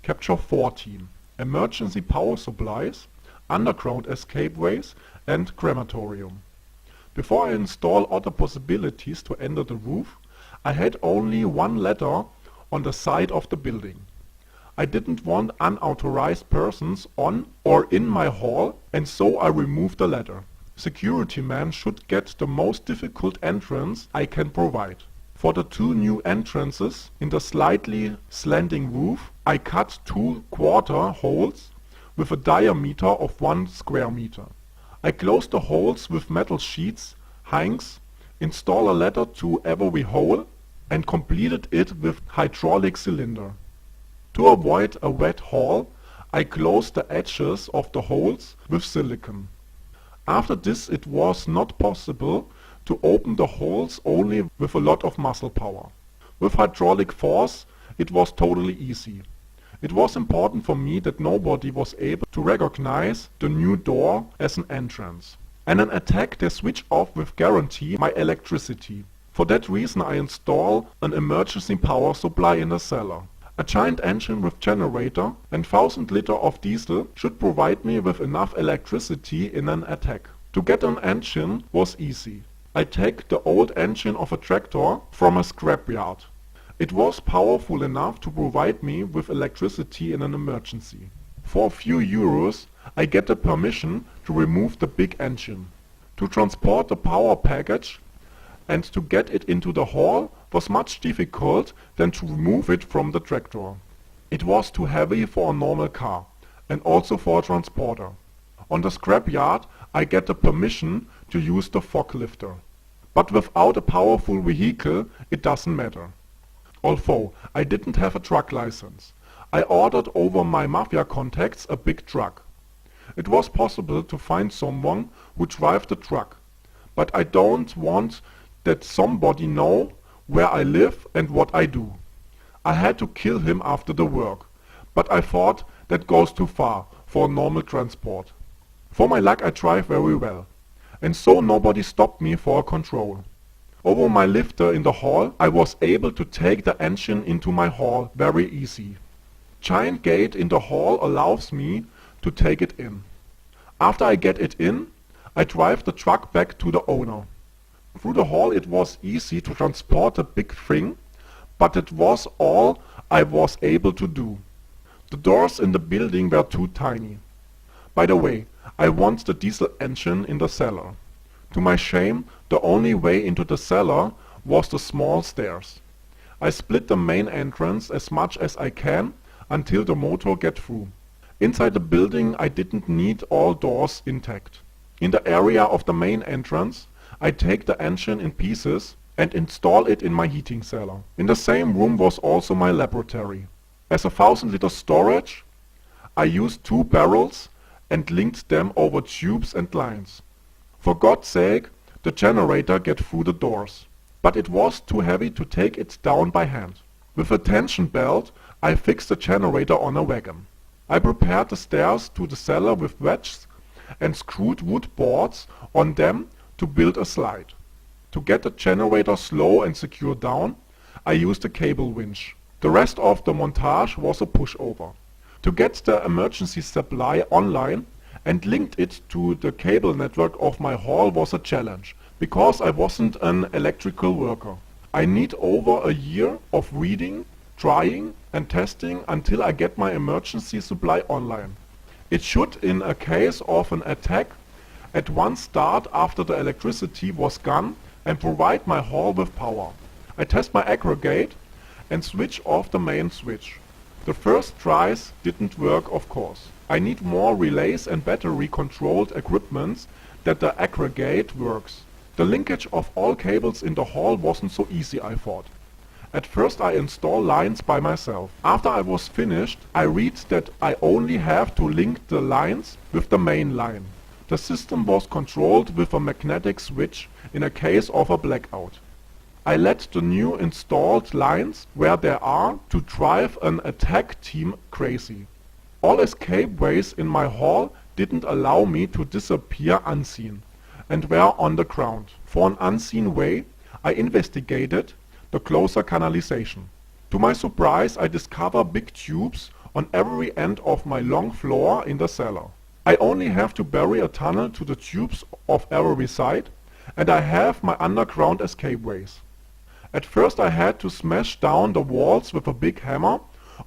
Chapter 14: Emergency power supplies, underground escape ways, and crematorium. Before I install other possibilities to enter the roof, I had only one ladder on the side of the building. I didn't want unauthorized persons on or in my hall, and so I removed the ladder. Security men should get the most difficult entrance I can provide. For the two new entrances in the slightly slanting roof, I cut 2/4 holes with a diameter of 1 square meter. I closed the holes with metal sheets, hangs, install a ladder to every hole, and completed it with hydraulic cylinder. To avoid a wet hall, I closed the edges of the holes with silicone. After this it was not possible to open the holes only with a lot of muscle power. With hydraulic force it was totally easy. It was important for me that nobody was able to recognize the new door as an entrance. And an attack they switch off with guarantee my electricity. For that reason I install an emergency power supply in the cellar. A giant engine with generator and 1000 liter of diesel should provide me with enough electricity in an attack. To get an engine was easy. I take the old engine of a tractor from a scrapyard. It was powerful enough to provide me with electricity in an emergency. For a few euros I get the permission to remove the big engine. To transport the power package and to get it into the hall was much difficult than to remove it from the tractor. It was too heavy for a normal car and also for a transporter. On the scrapyard I get the permission to use the forklifter. But without a powerful vehicle it doesn't matter. Although I didn't have a truck license, I ordered over my mafia contacts a big truck. It was possible to find someone who drive the truck, but I don't want that somebody know where I live and what I do. I had to kill him after the work, but I thought that goes too far for normal transport. For my luck I drive very well, and so nobody stopped me for a control. Over my lifter in the hall I was able to take the engine into my hall very easy. Giant gate in the hall allows me to take it in. After I get it in, I drive the truck back to the owner. Through the hall it was easy to transport a big thing, but it was all I was able to do. The doors in the building were too tiny. By the way, I want the diesel engine in the cellar. To my shame, the only way into the cellar was the small stairs. I split the main entrance as much as I can until the motor get through. Inside the building I didn't need all doors intact. In the area of the main entrance I take the engine in pieces and install it in my heating cellar. In the same room was also my laboratory. As a 1000 liter storage, I used 2 barrels and linked them over tubes and lines. For God's sake, the generator get through the doors. But it was too heavy to take it down by hand. With a tension belt, I fixed the generator on a wagon. I prepared the stairs to the cellar with wedges and screwed wood boards on them to build a slide. To get the generator slow and secure down, I used a cable winch. The rest of the montage was a pushover. To get the emergency supply online and linked it to the cable network of my hall was a challenge, because I wasn't an electrical worker. I need over a year of reading, trying and testing until I get my emergency supply online. It should, in a case of an attack, at once start after the electricity was gone and provide my hall with power. I test my aggregate and switch off the main switch. The first tries didn't work, of course. I need more relays and battery controlled equipment that the aggregate works. The linkage of all cables in the hall wasn't so easy, I thought. At first I installed lines by myself. After I was finished, I read that I only have to link the lines with the main line. The system was controlled with a magnetic switch in a case of a blackout. I let the new installed lines where there are to drive an attack team crazy. All escape ways in my hall didn't allow me to disappear unseen and were on the ground. For an unseen way, I investigated the closer canalization. To my surprise, I discover big tubes on every end of my long floor in the cellar. I only have to bury a tunnel to the tubes of every side, and I have my underground escapeways. At first I had to smash down the walls with a big hammer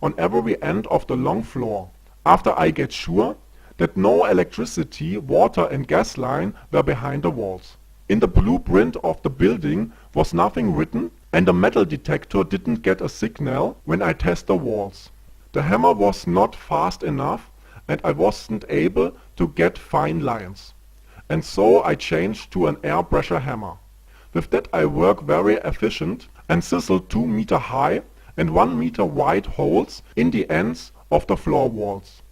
on every end of the long floor, after I get sure that no electricity, water and gas line were behind the walls. In the blueprint of the building was nothing written, and the metal detector didn't get a signal when I test the walls. The hammer was not fast enough, and I wasn't able to get fine lines. And so I changed to an air pressure hammer. With that I work very efficient and sizzle 2 meter high and 1 meter wide holes in the ends of the floor walls.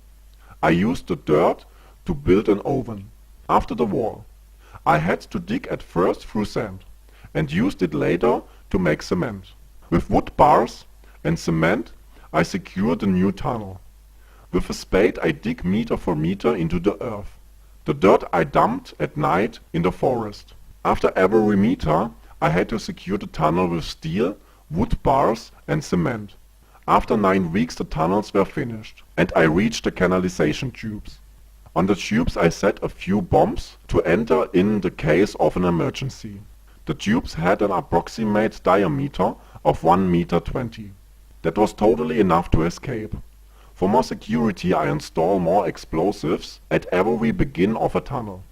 I used the dirt to build an oven. After the wall, I had to dig at first through sand and used it later to make cement. With wood bars and cement I secured the new tunnel. With a spade I dig meter for meter into the earth. The dirt I dumped at night in the forest. After every meter I had to secure the tunnel with steel, wood bars and cement. After 9 weeks the tunnels were finished, and I reached the canalization tubes. On the tubes I set a few bombs to enter in the case of an emergency. The tubes had an approximate diameter of 1 meter 20. That was totally enough to escape. For more security I install more explosives at every begin of a tunnel.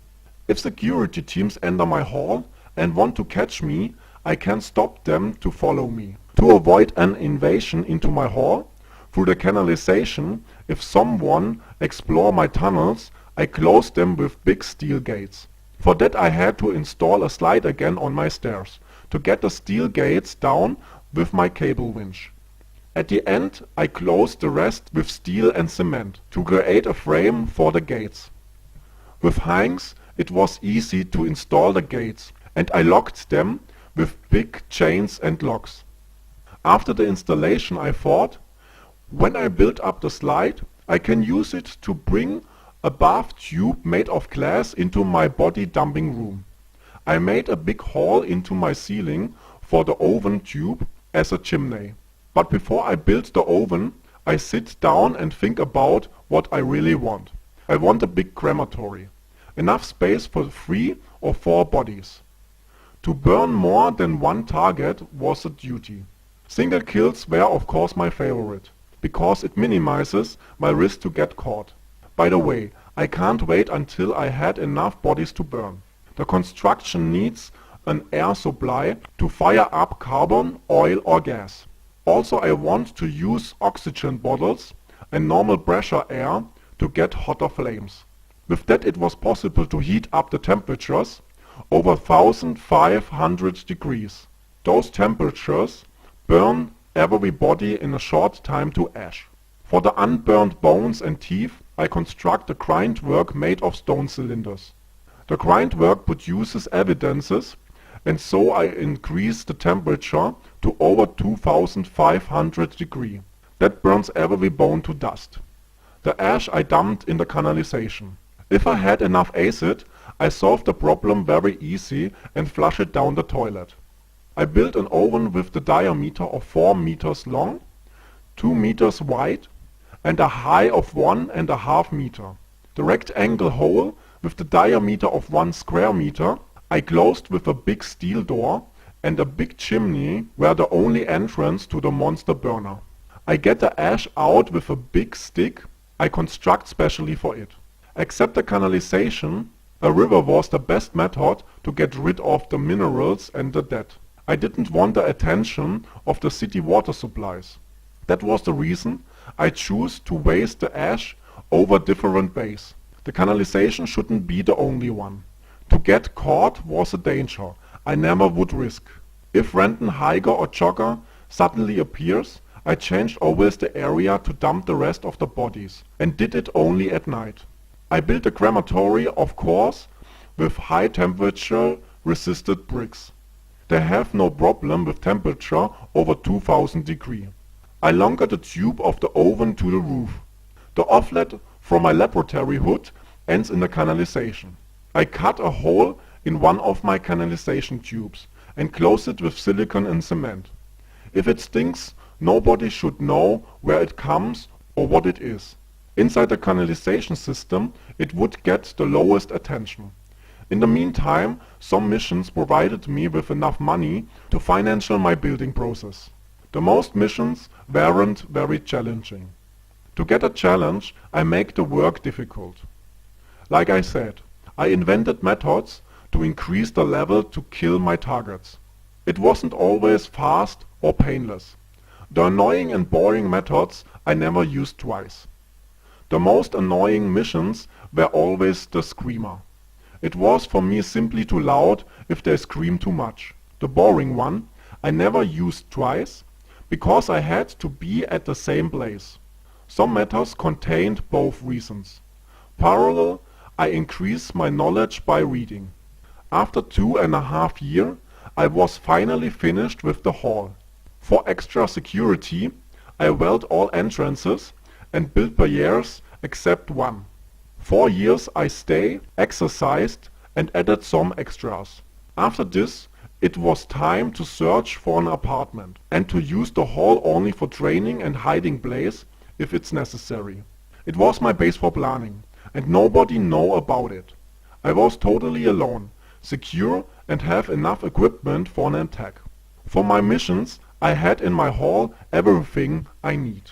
If security teams enter my hall and want to catch me, I can stop them to follow me. To avoid an invasion into my hall through the canalization, if someone explore my tunnels, I close them with big steel gates. For that I had to install a slide again on my stairs to get the steel gates down with my cable winch. At the end I closed the rest with steel and cement to create a frame for the gates. With hangs it was easy to install the gates, and I locked them with big chains and locks. After the installation I thought, when I build up the slide, I can use it to bring a bath tube made of glass into my body dumping room. I made a big hole into my ceiling for the oven tube as a chimney. But before I build the oven, I sit down and think about what I really want. I want a big crematory. Enough space for 3 or 4 bodies. To burn more than one target was a duty. Single kills were of course my favorite, because it minimizes my risk to get caught. By the way, I can't wait until I had enough bodies to burn. The construction needs an air supply to fire up carbon, oil or gas. Also I want to use oxygen bottles and normal pressure air to get hotter flames. With that it was possible to heat up the temperatures over 1500 degrees. Those temperatures burn every body in a short time to ash. For the unburned bones and teeth I construct a grindwork made of stone cylinders. The grindwork produces evidences, and so I increase the temperature to over 2500 degrees. That burns every bone to dust. The ash I dumped in the canalization. If I had enough acid, I solved the problem very easy and flush it down the toilet. I built an oven with the diameter of 4 meters long, 2 meters wide, and a height of 1.5 meters. The rectangle hole with the diameter of 1 square meter I closed with a big steel door, and a big chimney were the only entrance to the monster burner. I get the ash out with a big stick I construct specially for it. Except the canalization, a river was the best method to get rid of the minerals and the dead. I didn't want the attention of the city water supplies. That was the reason I chose to waste the ash over different ways. The canalization shouldn't be the only one. To get caught was a danger I never would risk. If random hiker or jogger suddenly appears, I changed always the area to dump the rest of the bodies, and did it only at night. I built a crematory, of course, with high temperature resisted bricks. They have no problem with temperature over 2000 degrees. I longer the tube of the oven to the roof. The offlet from my laboratory hood ends in the canalization. I cut a hole in one of my canalization tubes and close it with silicone and cement. If it stinks, nobody should know where it comes or what it is. Inside the canalization system, it would get the lowest attention. In the meantime, some missions provided me with enough money to finance my building process. The most missions weren't very challenging. To get a challenge, I make the work difficult. Like I said, I invented methods to increase the level to kill my targets. It wasn't always fast or painless. The annoying and boring methods I never used twice. The most annoying missions were always the screamer. It was for me simply too loud if they scream too much. The boring one I never used twice because I had to be at the same place. Some methods contained both reasons. Parallel, I increased my knowledge by reading. After 2.5 years, I was finally finished with the hall. For extra security, I walled all entrances and built barriers except one. 4 years I stayed, exercised and added some extras. After this, it was time to search for an apartment and to use the hall only for training and hiding place if it's necessary. It was my base for planning and nobody know about it. I was totally alone, secure and have enough equipment for an attack. For my missions, I had in my hall everything I need.